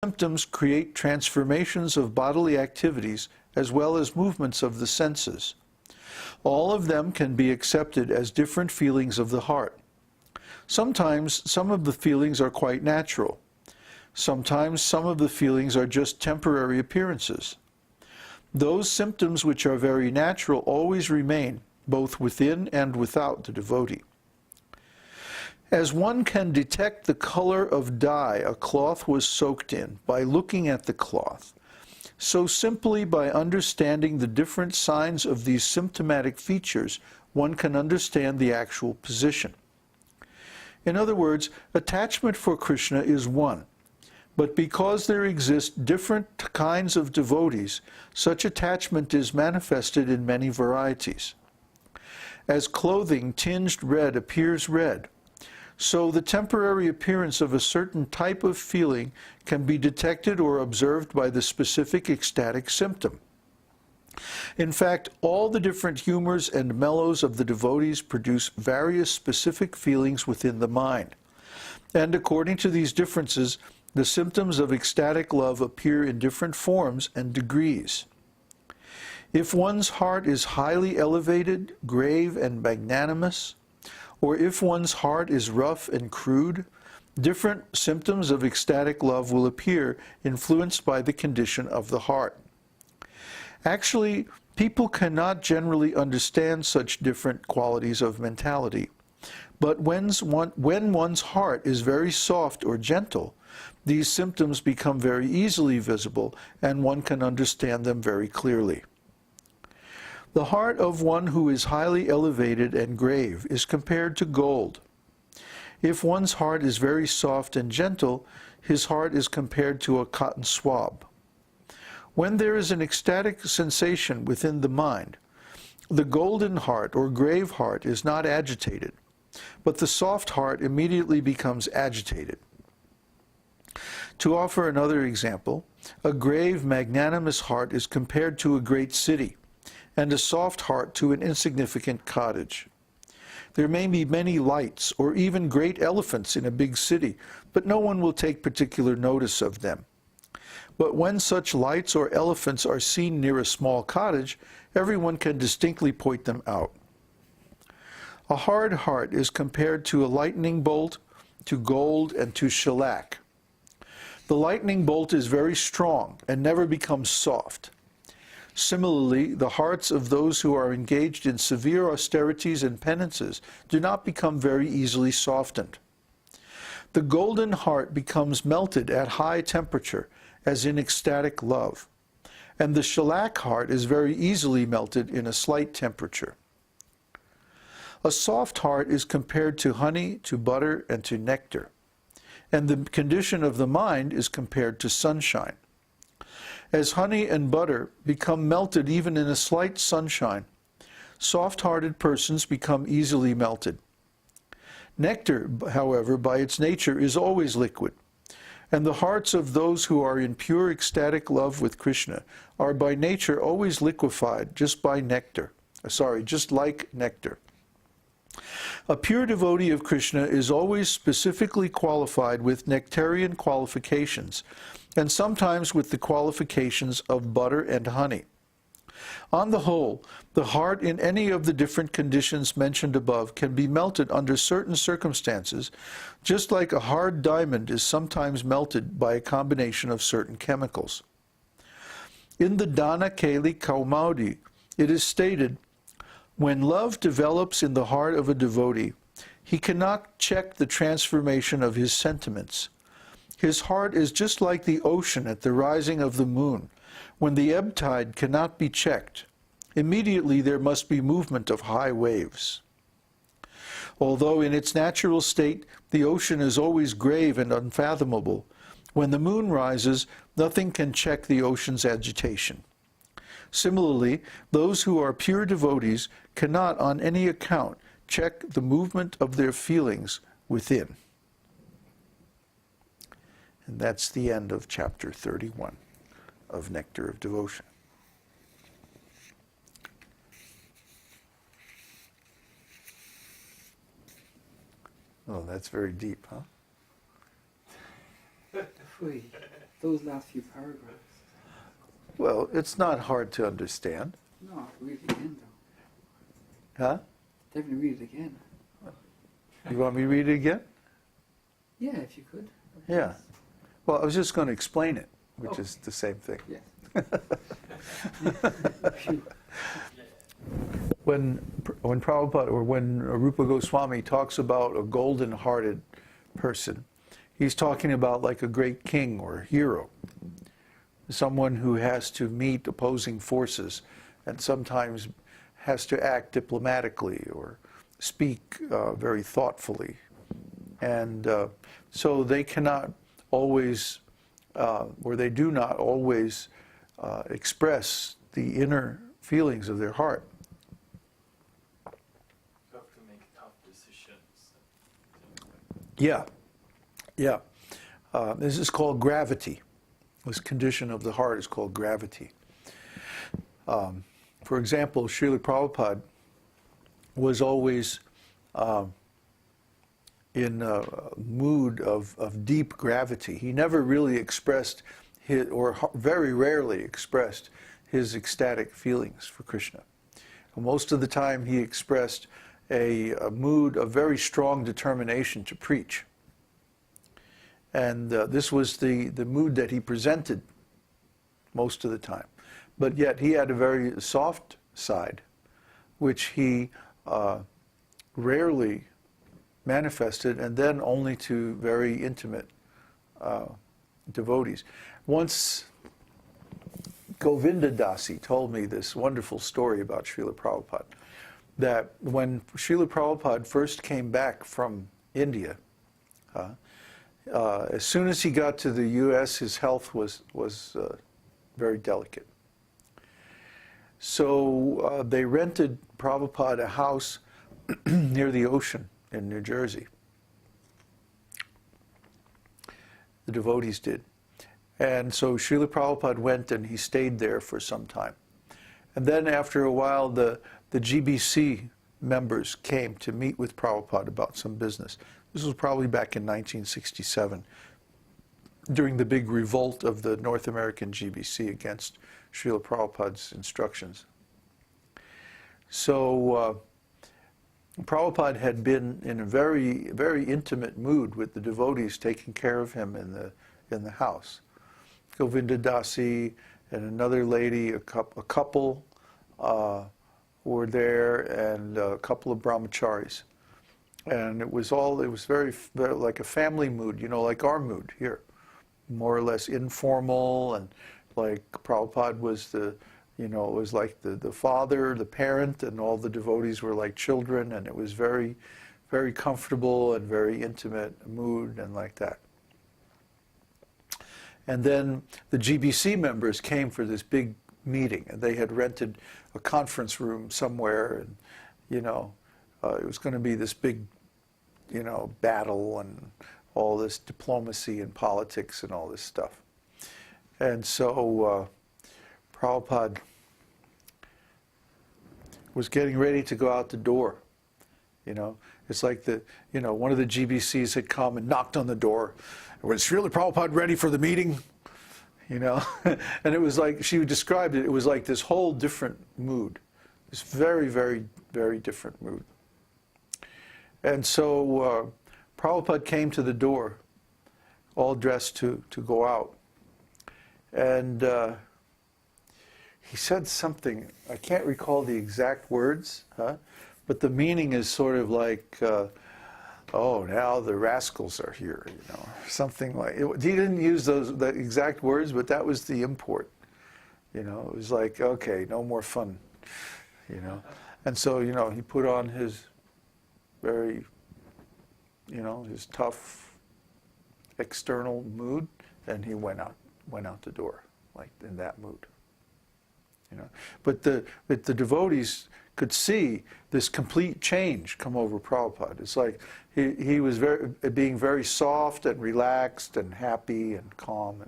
Symptoms create transformations of bodily activities as well as movements of the senses. All of them can be accepted as different feelings of the heart. Sometimes some of the feelings are quite natural. Sometimes some of the feelings are just temporary appearances. Those symptoms which are very natural always remain, both within and without the devotee. As one can detect the color of dye a cloth was soaked in by looking at the cloth, so simply by understanding the different signs of these symptomatic features, one can understand the actual position. In other words, attachment for Krishna is one, but because there exist different kinds of devotees, such attachment is manifested in many varieties. As clothing tinged red appears red, so the temporary appearance of a certain type of feeling can be detected or observed by the specific ecstatic symptom. In fact, all the different humors and mellows of the devotees produce various specific feelings within the mind. And according to these differences, the symptoms of ecstatic love appear in different forms and degrees. If one's heart is highly elevated, grave, and magnanimous, or if one's heart is rough and crude, different symptoms of ecstatic love will appear, influenced by the condition of the heart. Actually, people cannot generally understand such different qualities of mentality, but when one's heart is very soft or gentle, these symptoms become very easily visible, and one can understand them very clearly. The heart of one who is highly elevated and grave is compared to gold. If one's heart is very soft and gentle, his heart is compared to a cotton swab. When there is an ecstatic sensation within the mind, the golden heart or grave heart is not agitated, but the soft heart immediately becomes agitated. To offer another example, a grave, magnanimous heart is compared to a great city, and a soft heart to an insignificant cottage. There may be many lights or even great elephants in a big city, but no one will take particular notice of them. But when such lights or elephants are seen near a small cottage, everyone can distinctly point them out. A hard heart is compared to a lightning bolt, to gold, and to shellac. The lightning bolt is very strong and never becomes soft. Similarly, the hearts of those who are engaged in severe austerities and penances do not become very easily softened. The golden heart becomes melted at high temperature, as in ecstatic love, and the shellac heart is very easily melted in a slight temperature. A soft heart is compared to honey, to butter, and to nectar, and the condition of the mind is compared to sunshine. As honey and butter become melted even in a slight sunshine, soft-hearted persons become easily melted. Nectar, however, by its nature is always liquid, and the hearts of those who are in pure ecstatic love with Krishna are by nature always liquefied just like nectar. A pure devotee of Krishna is always specifically qualified with nectarian qualifications, and sometimes with the qualifications of butter and honey. On the whole, the heart in any of the different conditions mentioned above can be melted under certain circumstances, just like a hard diamond is sometimes melted by a combination of certain chemicals. In the Dana-kali-kaumādi, it is stated, when love develops in the heart of a devotee, he cannot check the transformation of his sentiments. His heart is just like the ocean at the rising of the moon, when the ebb tide cannot be checked. Immediately there must be movement of high waves. Although in its natural state the ocean is always grave and unfathomable, when the moon rises, nothing can check the ocean's agitation. Similarly, those who are pure devotees cannot on any account check the movement of their feelings within. And that's the end of chapter 31 of Nectar of Devotion. Oh, that's very deep, huh? those last few paragraphs. Well, it's not hard to understand. No, I'll read it again though. Huh? Definitely read it again. You want me to read it again? Yeah, if you could. Yeah. Well, I was just going to explain it, which Okay. is the same thing. Yes. Phew. When Prabhupada, or when Rupa Goswami talks about a golden-hearted person, he's talking about like a great king or hero, someone who has to meet opposing forces and sometimes has to act diplomatically or speak very thoughtfully. And so they cannot always, or they do not always express the inner feelings of their heart. You have to make tough decisions. Yeah, yeah. This is called gravity. This condition of the heart is called gravity. For example, Srila Prabhupada was always in a mood of deep gravity. He never really expressed his, or very rarely expressed, his ecstatic feelings for Krishna. Most of the time he expressed a mood of very strong determination to preach. And this was the mood that he presented most of the time. But yet he had a very soft side, which he rarely manifested, and then only to very intimate devotees. Once Govinda Dasi told me this wonderful story about Srila Prabhupada, that when Srila Prabhupada first came back from India, as soon as he got to the U.S., his health was very delicate. So they rented Prabhupada a house near the ocean in New Jersey. The devotees did. And so Srila Prabhupada went and he stayed there for some time. And then after a while, the GBC members came to meet with Prabhupada about some business. This was probably back in 1967, during the big revolt of the North American GBC against Srila Prabhupada's instructions. So Prabhupada had been in a very, very intimate mood with the devotees taking care of him in the house. Govinda Dasi and another lady, a couple were there, and a couple of brahmacharis. And it was very, very like a family mood, like our mood here. More or less informal, and like Prabhupada was it was like the father, the parent, and all the devotees were like children, and it was very, very comfortable and very intimate mood and like that. And then the GBC members came for this big meeting, and they had rented a conference room somewhere, and it was going to be this big battle and all this diplomacy and politics and all this stuff. And so Prabhupada was getting ready to go out the door. It's like one of the GBCs had come and knocked on the door. Was Srila Prabhupada ready for the meeting? And it was like, she described it, it was like this whole different mood. This very, very, very different mood. And so Prabhupada came to the door, all dressed to go out. And he said something, I can't recall the exact words, but the meaning is sort of like, oh, now the rascals are here, something like it. He didn't use the exact words, but that was the import. It was like, okay, no more fun, And so, he put on his very, his tough external mood, and he went out the door, like in that mood. But the devotees could see this complete change come over Prabhupada. It's like he was being very soft and relaxed and happy and calm,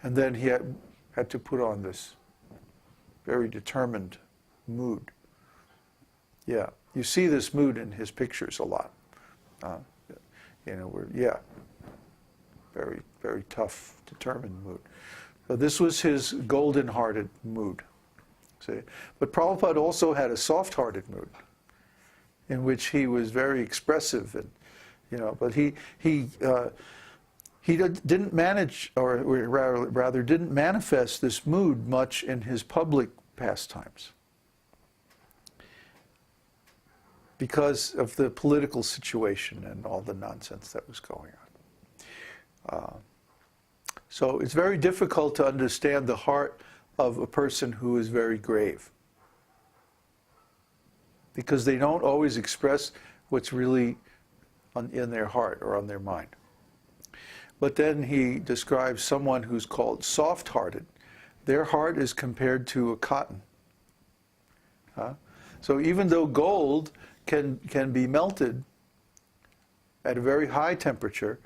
and then he had to put on this very determined mood. Yeah, you see this mood in his pictures a lot. very, very tough, determined mood. So this was his golden-hearted mood. See? But Prabhupada also had a soft-hearted mood, in which he was very expressive, and but he didn't manage, or rather didn't manifest this mood much in his public pastimes, because of the political situation and all the nonsense that was going on. So it's very difficult to understand the heart of a person who is very grave, because they don't always express what's really in their heart or on their mind. But then he describes someone who's called soft-hearted. Their heart is compared to a cotton. So even though gold can be melted at a very high temperature,